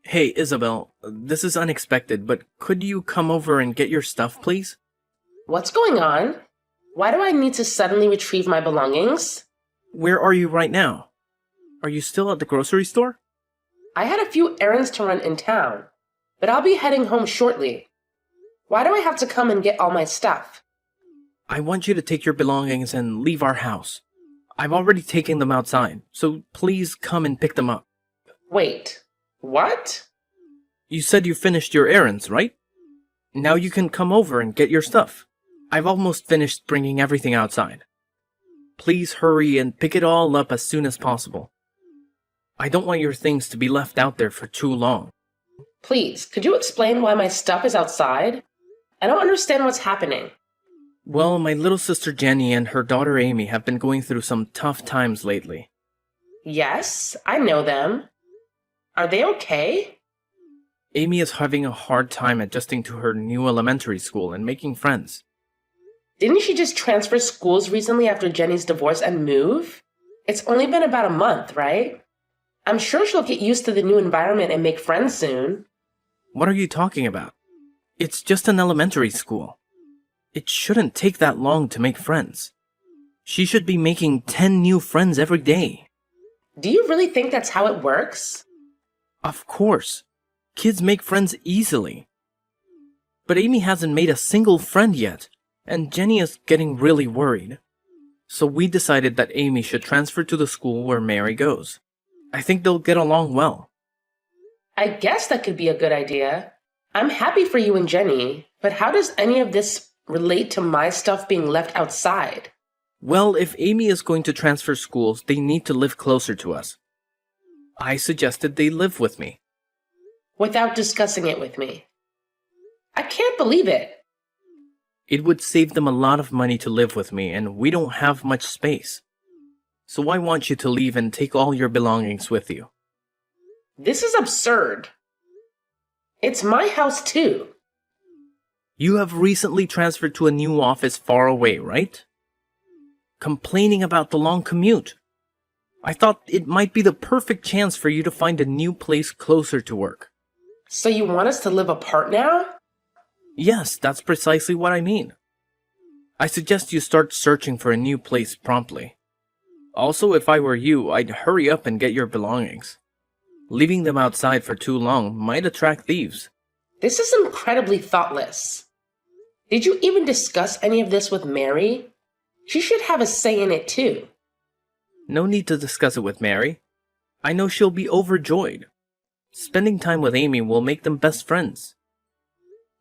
Hey, Isabel, this is unexpected, but could you come over and get your stuff, please? What's going on? Why do I need to suddenly retrieve my belongings? Where are you right now? Are you still at the grocery store? I had a few errands to run in town, but I'll be heading home shortly. Why do I have to come and get all my stuff? I want you to take your belongings and leave our house. I've already taken them outside, so please come and pick them up. Wait, what? You said you finished your errands, right? Now you can come over and get your stuff. I've almost finished bringing everything outside. Please hurry and pick it all up as soon as possible. I don't want your things to be left out there for too long. Please, could you explain why my stuff is outside? I don't understand what's happening. Well, my little sister Jenny and her daughter Amy have been going through some tough times lately. Yes, I know them. Are they okay? Amy is having a hard time adjusting to her new elementary school and making friends. Didn't she just transfer schools recently after Jenny's divorce and move? It's only been about a month, right? I'm sure she'll get used to the new environment and make friends soon. What are you talking about? It's just an elementary school. It shouldn't take that long to make friends. She should be making 10 new friends every day. Do you really think that's how it works? Of course. Kids make friends easily. But Amy hasn't made a single friend yet, and Jenny is getting really worried. So we decided that Amy should transfer to the school where Mary goes. I think they'll get along well. I guess that could be a good idea. I'm happy for you and Jenny, but how does any of this relate to my stuff being left outside? Well, if Amy is going to transfer schools, they need to live closer to us. I suggested they live with me. Without discussing it with me. I can't believe it. It would save them a lot of money to live with me, and we don't have much space. So I want you to leave and take all your belongings with you. This is absurd. It's my house too. You have recently transferred to a new office far away, right? Complaining about the long commute. I thought it might be the perfect chance for you to find a new place closer to work. So you want us to live apart now? Yes, that's precisely what I mean. I suggest you start searching for a new place promptly. Also, if I were you, I'd hurry up and get your belongings. Leaving them outside for too long might attract thieves. This is incredibly thoughtless. Did you even discuss any of this with Mary? She should have a say in it too. No need to discuss it with Mary. I know she'll be overjoyed. Spending time with Amy will make them best friends.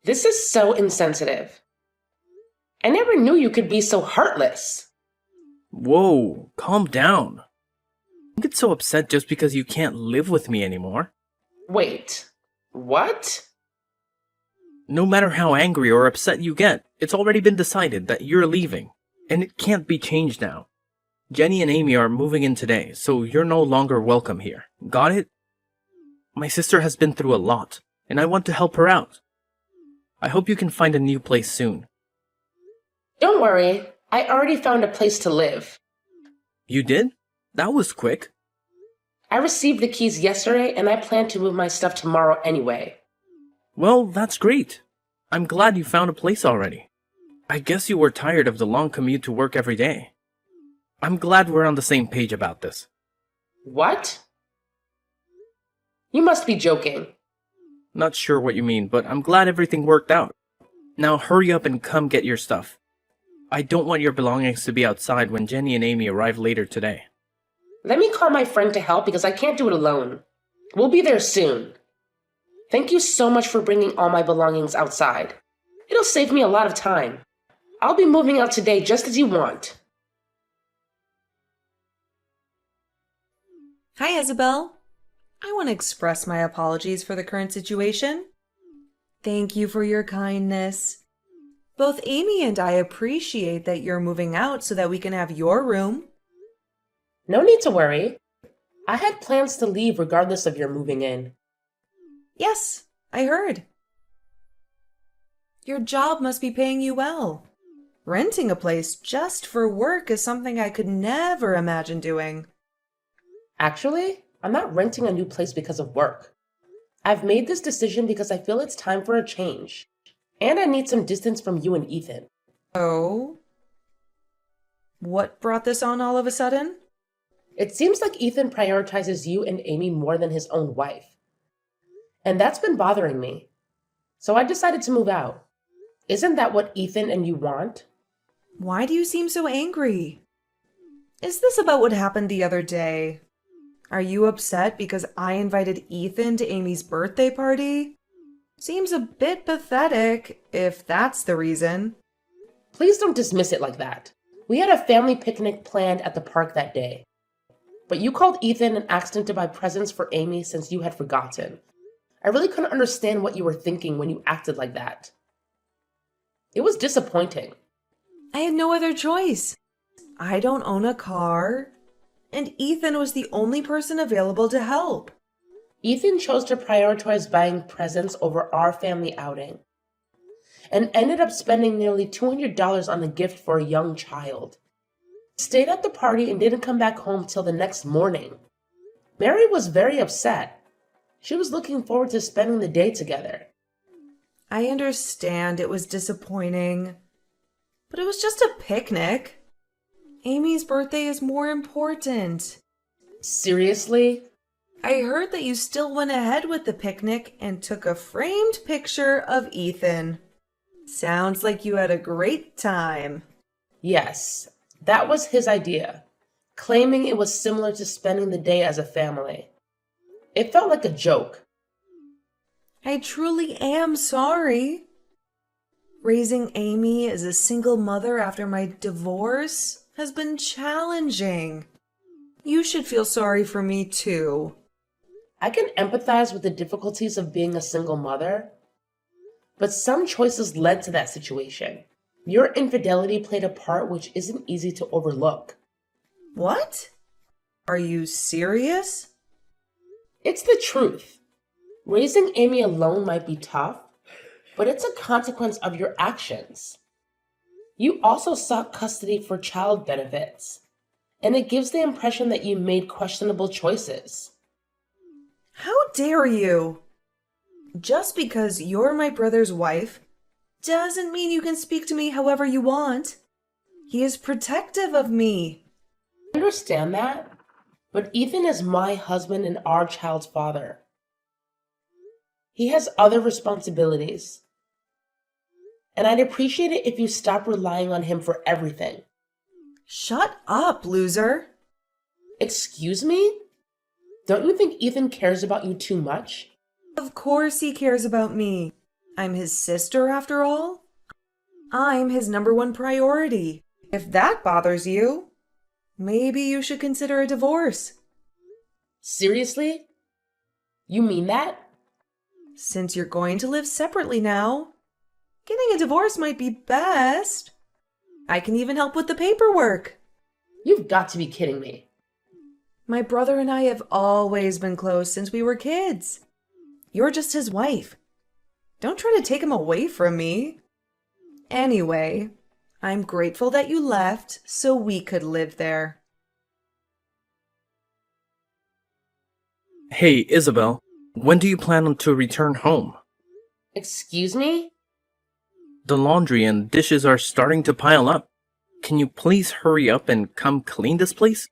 This is so insensitive. I never knew you could be so heartless. Whoa, calm down. Don't get so upset just because you can't live with me anymore. Wait, what? No matter how angry or upset you get, it's already been decided that you're leaving, and it can't be changed now. Jenny and Amy are moving in today, so you're no longer welcome here. Got it? My sister has been through a lot, and I want to help her out. I hope you can find a new place soon. Don't worry, I already found a place to live. You did? That was quick. I received the keys yesterday and I plan to move my stuff tomorrow anyway. Well, that's great. I'm glad you found a place already. I guess you were tired of the long commute to work every day. I'm glad we're on the same page about this. What? You must be joking. Not sure what you mean, but I'm glad everything worked out. Now hurry up and come get your stuff. I don't want your belongings to be outside when Jenny and Amy arrive later today. Let me call my friend to help because I can't do it alone. We'll be there soon. Thank you so much for bringing all my belongings outside. It'll save me a lot of time. I'll be moving out today just as you want. Hi, Isabel. I want to express my apologies for the current situation. Thank you for your kindness. Both Amy and I appreciate that you're moving out so that we can have your room. No need to worry. I had plans to leave regardless of your moving in. Yes, I heard. Your job must be paying you well. Renting a place just for work is something I could never imagine doing. Actually, I'm not renting a new place because of work. I've made this decision because I feel it's time for a change. And I need some distance from you and Ethan. Oh? What brought this on all of a sudden? It seems like Ethan prioritizes you and Amy more than his own wife. And that's been bothering me. So I decided to move out. Isn't that what Ethan and you want? Why do you seem so angry? Is this about what happened the other day? Are you upset because I invited Ethan to Amy's birthday party? Seems a bit pathetic, if that's the reason. Please don't dismiss it like that. We had a family picnic planned at the park that day. But you called Ethan and asked him to buy presents for Amy since you had forgotten. I really couldn't understand what you were thinking when you acted like that. It was disappointing. I had no other choice. I don't own a car, and Ethan was the only person available to help. Ethan chose to prioritize buying presents over our family outing and ended up spending nearly $200 on a gift for a young child. Stayed at the party and didn't come back home till the next morning. Mary was very upset. She was looking forward to spending the day together. I understand it was disappointing, but it was just a picnic. Amy's birthday is more important. Seriously? I heard that you still went ahead with the picnic and took a framed picture of Ethan. Sounds like you had a great time. Yes, that was his idea, claiming it was similar to spending the day as a family. It felt like a joke. I truly am sorry. Raising Amy as a single mother after my divorce has been challenging. You should feel sorry for me too. I can empathize with the difficulties of being a single mother, but some choices led to that situation. Your infidelity played a part which isn't easy to overlook. What? Are you serious? It's the truth. Raising Amy alone might be tough, but it's a consequence of your actions. You also sought custody for child benefits, and it gives the impression that you made questionable choices. How dare you? Just because you're my brother's wife doesn't mean you can speak to me however you want. He is protective of me. I understand that, but Ethan is my husband and our child's father. He has other responsibilities, and I'd appreciate it if you stop relying on him for everything. Shut up, loser. Excuse me? Don't you think Ethan cares about you too much? Of course he cares about me. I'm his sister after all. I'm his number one priority. If that bothers you, maybe you should consider a divorce. Seriously? You mean that? Since you're going to live separately now, getting a divorce might be best. I can even help with the paperwork. You've got to be kidding me. My brother and I have always been close since we were kids. You're just his wife. Don't try to take him away from me. Anyway, I'm grateful that you left so we could live there. Hey, Isabel, when do you plan to return home? Excuse me? The laundry and dishes are starting to pile up. Can you please hurry up and come clean this place?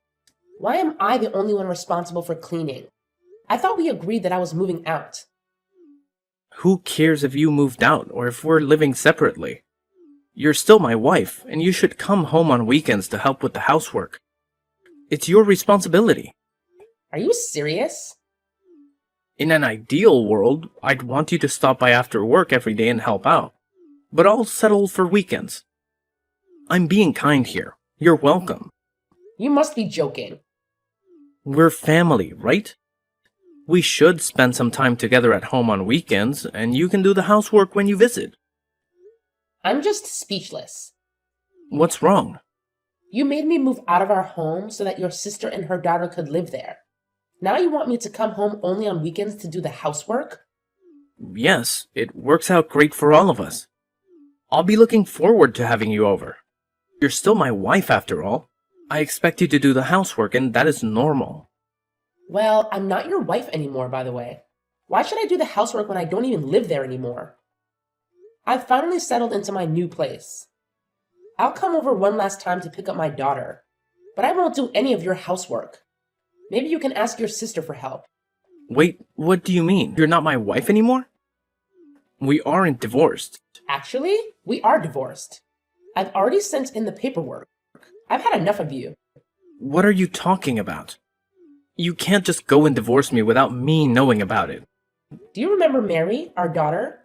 Why am I the only one responsible for cleaning? I thought we agreed that I was moving out. Who cares if you moved out or if we're living separately? You're still my wife, and you should come home on weekends to help with the housework. It's your responsibility. Are you serious? In an ideal world, I'd want you to stop by after work every day and help out. But I'll settle for weekends. I'm being kind here. You're welcome. You must be joking. We're family, right? We should spend some time together at home on weekends, and you can do the housework when you visit. I'm just speechless. What's wrong? You made me move out of our home so that your sister and her daughter could live there. Now you want me to come home only on weekends to do the housework? Yes, it works out great for all of us. I'll be looking forward to having you over. You're still my wife after all. I expect you to do the housework, and that is normal. Well, I'm not your wife anymore, by the way. Why should I do the housework when I don't even live there anymore? I've finally settled into my new place. I'll come over one last time to pick up my daughter, but I won't do any of your housework. Maybe you can ask your sister for help. Wait, what do you mean? You're not my wife anymore? We aren't divorced. Actually, we are divorced. I've already sent in the paperwork. I've had enough of you. What are you talking about? You can't just go and divorce me without me knowing about it. Do you remember Mary, our daughter?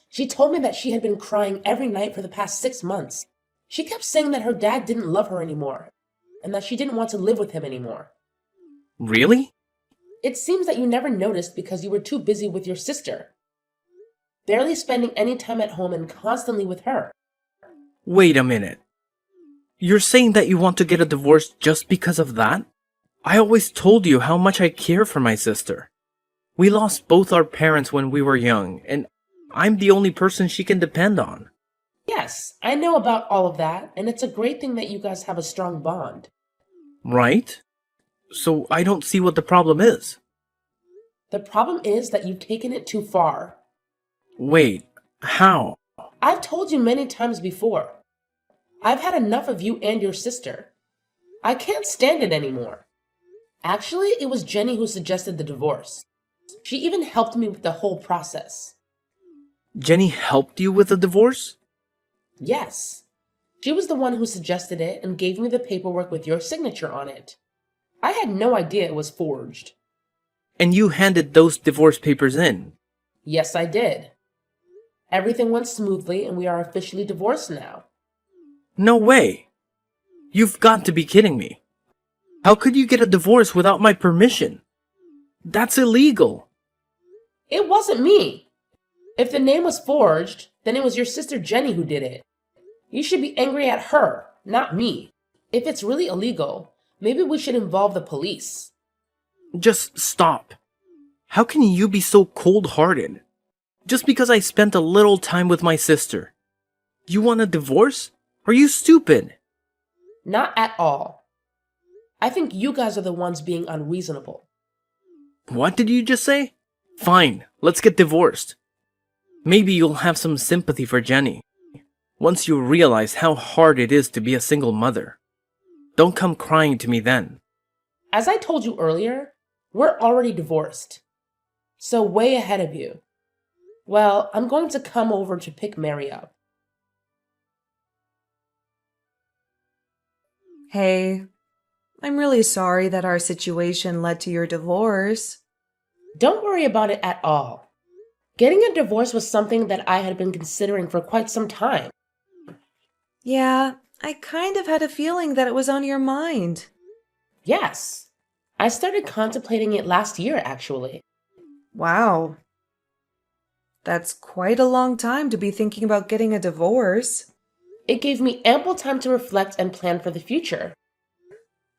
She told me that she had been crying every night for the past 6 months. She kept saying that her dad didn't love her anymore, and that she didn't want to live with him anymore. Really? It seems that you never noticed because you were too busy with your sister, barely spending any time at home and constantly with her. Wait a minute. You're saying that you want to get a divorce just because of that? I always told you how much I care for my sister. We lost both our parents when we were young, and I'm the only person she can depend on. Yes, I know about all of that, and it's a great thing that you guys have a strong bond. Right? So I don't see what the problem is. The problem is that you've taken it too far. Wait, how? I've told you many times before. I've had enough of you and your sister. I can't stand it anymore. Actually, it was Jenny who suggested the divorce. She even helped me with the whole process. Jenny helped you with the divorce? Yes. She was the one who suggested it and gave me the paperwork with your signature on it. I had no idea it was forged. And you handed those divorce papers in? Yes, I did. Everything went smoothly and we are officially divorced now. No way! You've got to be kidding me. How could you get a divorce without my permission? That's illegal. It wasn't me. If the name was forged, then it was your sister Jenny who did it. You should be angry at her, not me. If it's really illegal, maybe we should involve the police. Just stop. How can you be so cold-hearted? Just because I spent a little time with my sister. You want a divorce? Are you stupid? Not at all. I think you guys are the ones being unreasonable. What did you just say? Fine, let's get divorced. Maybe you'll have some sympathy for Jenny. Once you realize how hard it is to be a single mother. Don't come crying to me then. As I told you earlier, we're already divorced. So way ahead of you. Well, I'm going to come over to pick Mary up. Hey, I'm really sorry that our situation led to your divorce. Don't worry about it at all. Getting a divorce was something that I had been considering for quite some time. Yeah, I kind of had a feeling that it was on your mind. Yes. I started contemplating it last year, actually. Wow. That's quite a long time to be thinking about getting a divorce. It gave me ample time to reflect and plan for the future.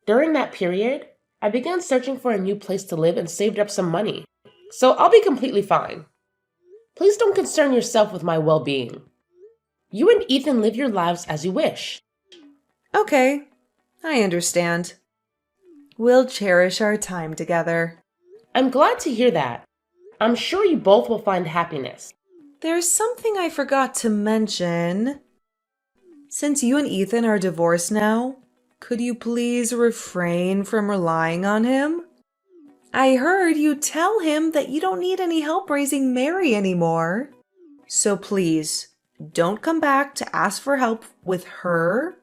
During that period, I began searching for a new place to live and saved up some money. So I'll be completely fine. Please don't concern yourself with my well-being. You and Ethan live your lives as you wish. Okay, I understand. We'll cherish our time together. I'm glad to hear that. I'm sure you both will find happiness. There's something I forgot to mention. Since you and Ethan are divorced now, could you please refrain from relying on him? I heard you tell him that you don't need any help raising Mary anymore. So please, don't come back to ask for help with her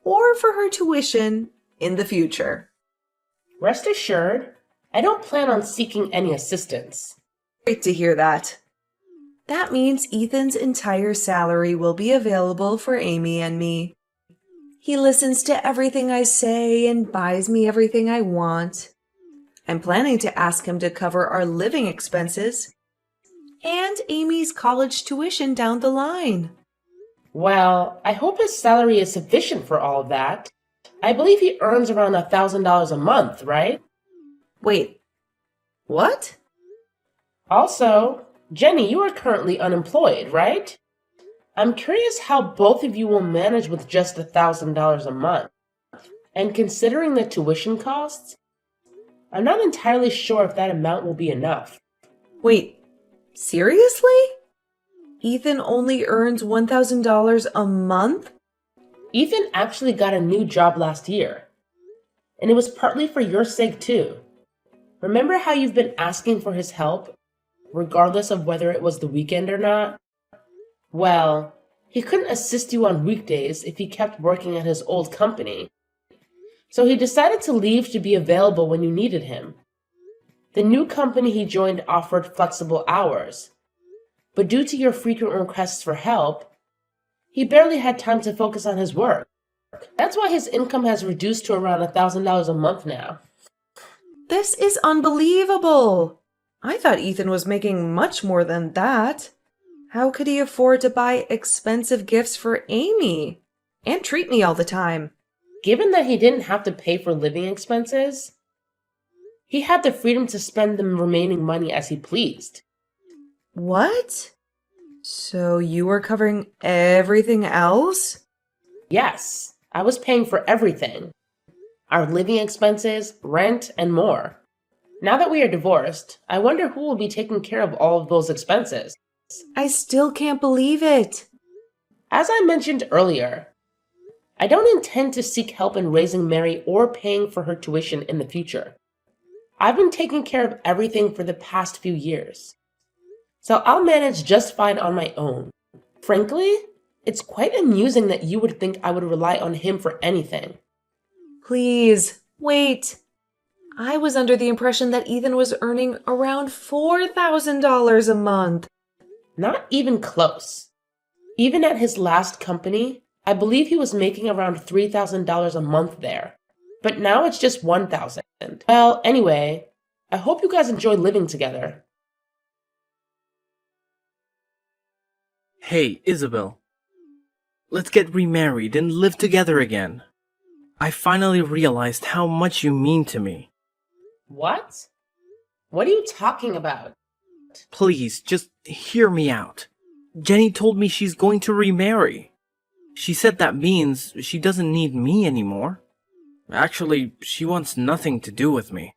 or for her tuition in the future. Rest assured, I don't plan on seeking any assistance. Great to hear that. That means Ethan's entire salary will be available for Amy and me. He listens to everything I say and buys me everything I want. I'm planning to ask him to cover our living expenses and Amy's college tuition down the line. Well, I hope his salary is sufficient for all of that. I believe he earns around $1,000 a month, right? Wait, what? Also, Jenny, you are currently unemployed, right? I'm curious how both of you will manage with just $1,000 a month. And considering the tuition costs, I'm not entirely sure if that amount will be enough. Wait, Seriously? Ethan only earns $1,000 a month? Ethan actually got a new job last year. And it was partly for your sake, too. Remember how you've been asking for his help, regardless of whether it was the weekend or not? Well, he couldn't assist you on weekdays if he kept working at his old company. So he decided to leave to be available when you needed him. The new company he joined offered flexible hours, but due to your frequent requests for help, he barely had time to focus on his work. That's why his income has reduced to around $1,000 a month now. This is unbelievable. I thought Ethan was making much more than that. How could he afford to buy expensive gifts for Amy and treat me all the time? Given that he didn't have to pay for living expenses, he had the freedom to spend the remaining money as he pleased. What? So you were covering everything else? Yes, I was paying for everything. Our living expenses, rent, and more. Now that we are divorced, I wonder who will be taking care of all of those expenses. I still can't believe it. As I mentioned earlier, I don't intend to seek help in raising Mary or paying for her tuition in the future. I've been taking care of everything for the past few years, so I'll manage just fine on my own. Frankly, it's quite amusing that you would think I would rely on him for anything. Please, wait. I was under the impression that Ethan was earning around $4,000 a month. Not even close. Even at his last company, I believe he was making around $3,000 a month there. But now it's just $1,000. Well, anyway, I hope you guys enjoy living together. Hey, Isabel. Let's get remarried and live together again. I finally realized how much you mean to me. What? What are you talking about? Please, just hear me out. Jenny told me she's going to remarry. She said that means she doesn't need me anymore. Actually, she wants nothing to do with me.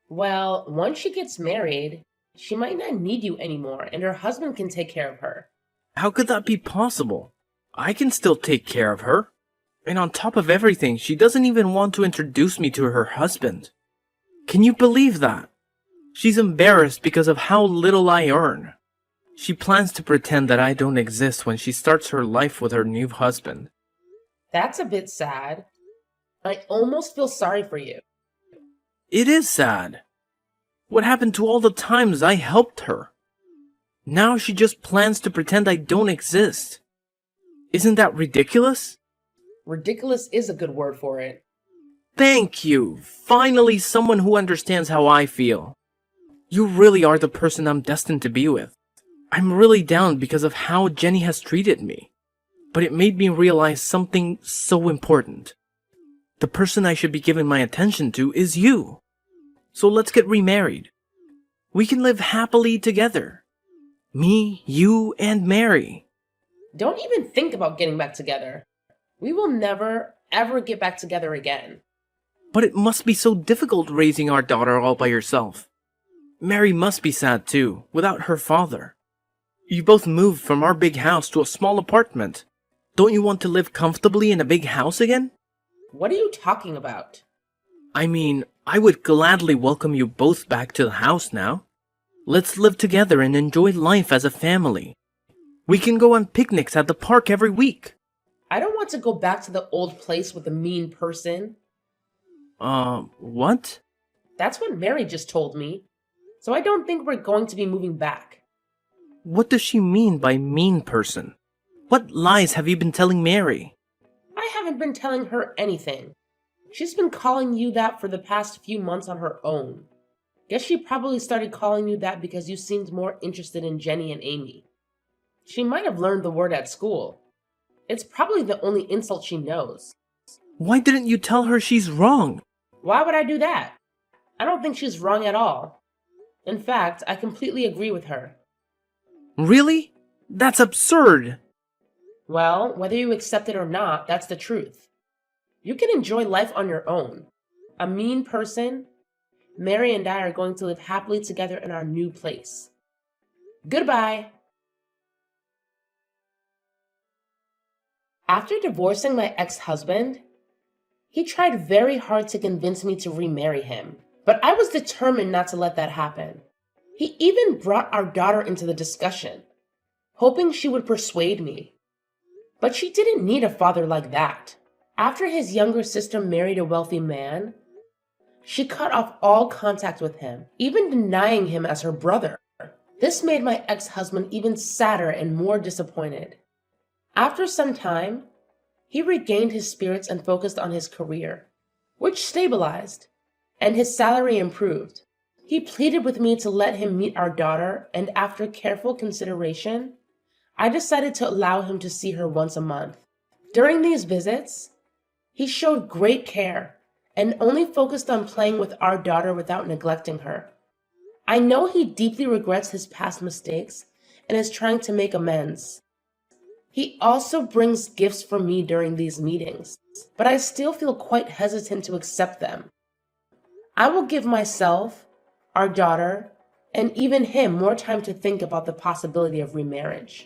Well, once she gets married, she might not need you anymore and her husband can take care of her. How could that be possible? I can still take care of her. And on top of everything, she doesn't even want to introduce me to her husband. Can you believe that? She's embarrassed because of how little I earn. She plans to pretend that I don't exist when she starts her life with her new husband. That's a bit sad. I almost feel sorry for you. It is sad. What happened to all the times I helped her? Now she just plans to pretend I don't exist. Isn't that ridiculous? Ridiculous is a good word for it. Thank you. Finally, someone who understands how I feel. You really are the person I'm destined to be with. I'm really down because of how Jenny has treated me. But it made me realize something so important. The person I should be giving my attention to is you. So let's get remarried. We can live happily together. Me, you, and Mary. Don't even think about getting back together. We will never, ever get back together again. But it must be so difficult raising our daughter all by yourself. Mary must be sad too, without her father. You both moved from our big house to a small apartment. Don't you want to live comfortably in a big house again? What are you talking about? I mean, I would gladly welcome you both back to the house now. Let's live together and enjoy life as a family. We can go on picnics at the park every week. I don't want to go back to the old place with a mean person. What? That's what Mary just told me. So I don't think we're going to be moving back. What does she mean by mean person? What lies have you been telling Mary? I haven't been telling her anything. She's been calling you that for the past few months on her own. Guess she probably started calling you that because you seemed more interested in Jenny and Amy. She might have learned the word at school. It's probably the only insult she knows. Why didn't you tell her she's wrong? Why would I do that? I don't think she's wrong at all. In fact, I completely agree with her. Really? That's absurd. Well, whether you accept it or not, that's the truth. You can enjoy life on your own. A mean person, Mary and I are going to live happily together in our new place. Goodbye. After divorcing my ex-husband, he tried very hard to convince me to remarry him, but I was determined not to let that happen. He even brought our daughter into the discussion, hoping she would persuade me. But she didn't need a father like that. After his younger sister married a wealthy man, she cut off all contact with him, even denying him as her brother. This made my ex-husband even sadder and more disappointed. After some time, he regained his spirits and focused on his career, which stabilized, and his salary improved. He pleaded with me to let him meet our daughter, and after careful consideration, I decided to allow him to see her once a month. During these visits, he showed great care and only focused on playing with our daughter without neglecting her. I know he deeply regrets his past mistakes and is trying to make amends. He also brings gifts for me during these meetings, but I still feel quite hesitant to accept them. I will give myself, our daughter, and even him more time to think about the possibility of remarriage.